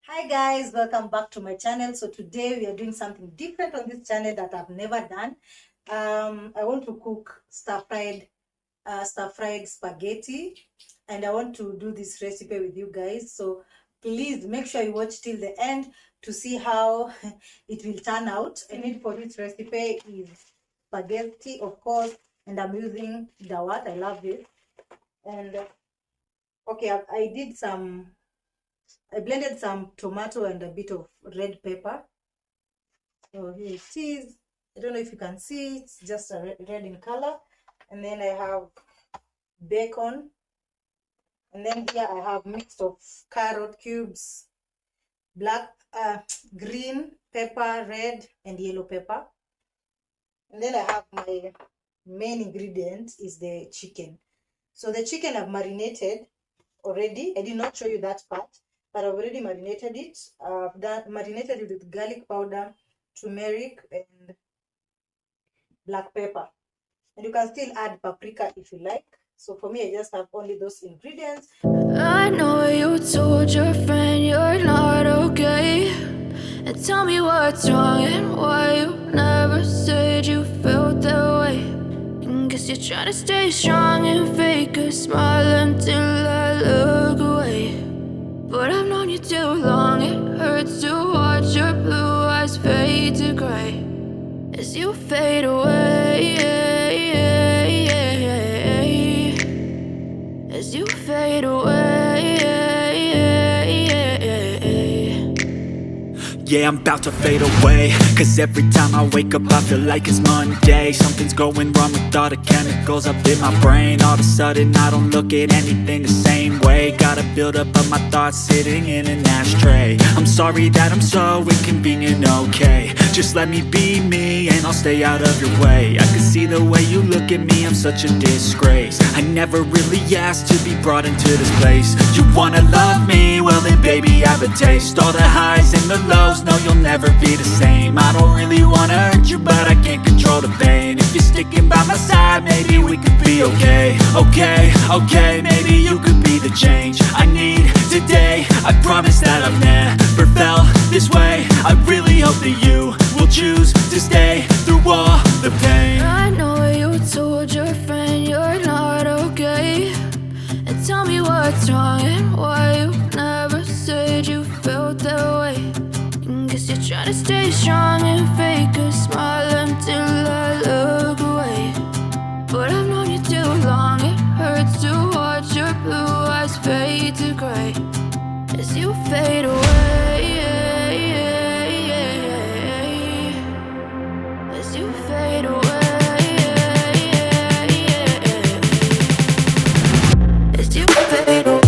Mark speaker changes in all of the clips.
Speaker 1: Hi guys, welcome back to my channel. So today we are doing something different on this channel that I've never done. I want to cook stir-fried spaghetti, and I want to do this recipe with you guys. So please make sure you watch till the end to see how it will turn out. I need for this recipe is spaghetti, of course, and I'm using dawat. I love this. And okay, I blended some tomato and a bit of red pepper. So here it is. I don't know if you can see, it's just a red in color. And then I have bacon. And then here I have mix of carrot cubes, green pepper, red and yellow pepper. And then I have my main ingredient is the chicken. So the chicken I've marinated already. I did not show you that part, but I've already marinated it. Marinated it with garlic powder, turmeric, and black pepper. And you can still add paprika if you like. So for me, I just have only those ingredients.
Speaker 2: I know you told your friend you're not okay, and tell me what's wrong and why you never said you felt that way. And guess you're trying to stay strong and fake a smile until I look away. But I've known you too long, it hurts to watch your blue eyes fade to gray as you fade away, as you fade away.
Speaker 3: Yeah, I'm about to fade away, cause every time I wake up I feel like it's Monday. Something's going wrong with all the chemicals up in my brain. All of a sudden I don't look at anything the same way. Gotta build up of my thoughts sitting in an ashtray. I'm sorry that I'm so inconvenient, okay. Just let me be me and I'll stay out of your way. I can see the way you look at me, I'm such a disgrace. I never really asked to be brought into this place. You wanna love me? Well then baby I have a taste. All the highs and the lows, no you'll never be the same. I don't really wanna hurt you but I can't control the pain. If you're sticking by my side maybe we could be okay. Okay, maybe you could be the change I need today. I promise that I've never felt this way. I really hope that you will choose to stay through all the pain.
Speaker 2: I know you told your friend you're not okay, and tell me what's wrong and why you never said you felt that way. And guess you're trying to stay strong and fake a smile until I look away. But I've known you too long, it hurts to watch your blue eyes fade to gray as you fade away, as you fade away, as you fade away.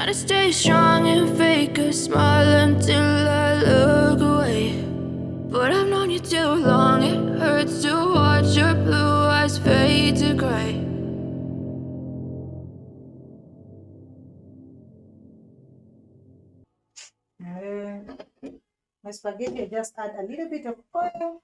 Speaker 2: Trying to stay strong and fake a smile until I look away. But I've known you too long, it hurts to watch your blue eyes fade to gray.
Speaker 1: My spaghetti, I just add a little bit of oil.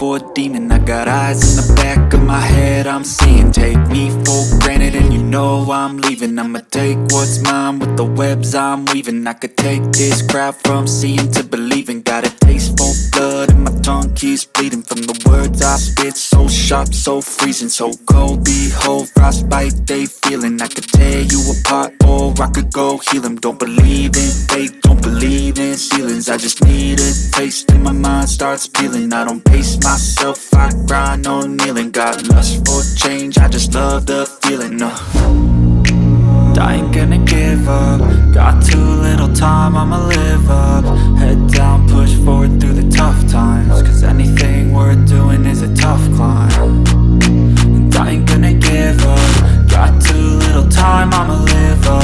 Speaker 3: for a demon. I got eyes in the back of my head, I'm seeing. Take me for granted and you know I'm leaving. I'ma take what's mine with the webs I'm weaving. I could take this crowd from seeing to believing. Got a taste for blood and my tongue keeps bleeding from the words I spit. So sharp, so freezing, so cold. Behold, frostbite they feeling. I could tear you apart or I could go heal them. Don't believe in fate, don't believe in ceilings. I just need a taste and my mind starts peeling. I don't pace myself, I grind on kneeling. Got lust for change, I just love the feeling. I ain't gonna give up. Got too little time, I'ma live up. Head down, push forward through the tough times. Cause anything worth doing is a tough climb. And I ain't gonna give up. Got too little time, I'ma live up.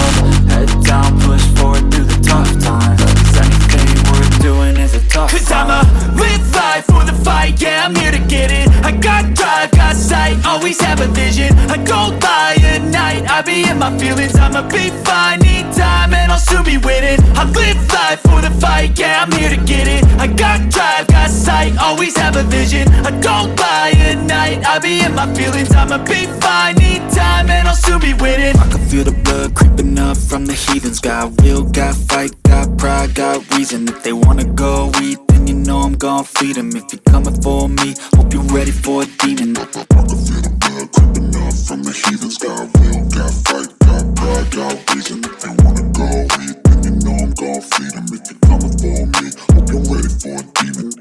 Speaker 3: Head down, push forward through the tough times. Cause anything worth doing is a tough climb. Cause I'ma live life for the fight, yeah, I'm here to get it. I got drive, got sight, always have a vision. I don't lie at night, I be in my feelings. I'ma be fine, need time and I'll soon be winning. I live life for the fight, yeah, I'm here to get it. I got drive, got sight, always have a vision. I don't lie at night, I be in my feelings. I'ma be fine, need time and I'll soon be winning. I can feel the blood creeping up from the heathens. Got will, got fight, got pride, got reason. If they wanna go eat, then you know I'm gon' feed them. If you're coming for me, hope you're ready for a demon. I can feel the blood creeping up from the heathens. Got will, got fight, got pride, got reason. If they wanna go eat, then you know I'm gon' feed them. If you're coming for me, hope you're ready for a demon.